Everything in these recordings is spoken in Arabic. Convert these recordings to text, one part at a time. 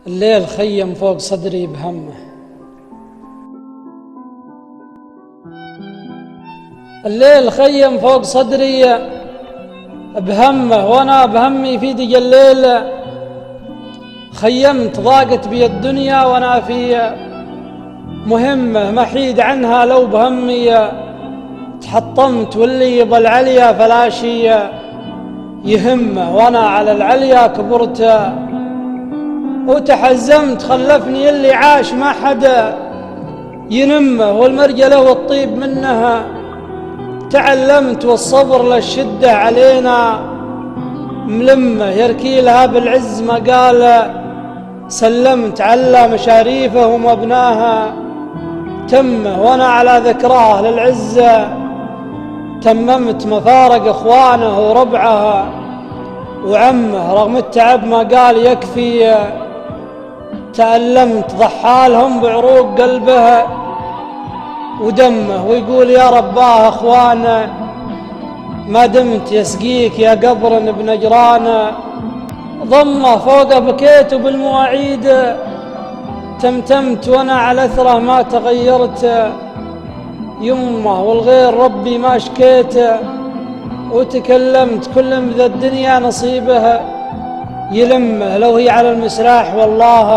الليل خيم فوق صدري بهمه. الليل خيم فوق صدري بهمه، وانا بهمي في دق الليل خيمت. ضاقت بي الدنيا وانا في مهمه ما حيد عنها لو بهمي تحطمت، واللي يظل عليا فلا شي يهمه، وانا على العليا كبرت وتحزمت. خلفني اللي عاش ما حدا ينمه، والمرجله والطيب منها تعلمت، والصبر للشده علينا ملمه. يركيلها بالعز ما قال سلمت، على مشاريفه ومبناها تمه، وانا على ذكراه للعزه تممت. مفارق اخوانه وربعه وعمه، رغم التعب ما قال يكفي تألمت. ضحالهم بعروق قلبه ودمه، ويقول يا رباه اخوانه ما دمت. يسقيك يا قبر بنجرانه ضمه، فوق بكيت وبالمواعيد تمتمت، وانا على اثره ما تغيرت يمه. والغير ربي ما شكيت وتكلمت، كل من ذا الدنيا نصيبه يلمه. لو هي على المسراح والله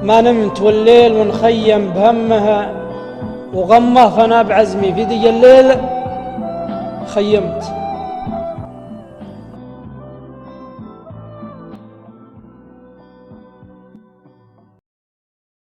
ما نمت، والليل ونخيم بهمها وغمه، فانا بعزمي في دق الليل خيمت.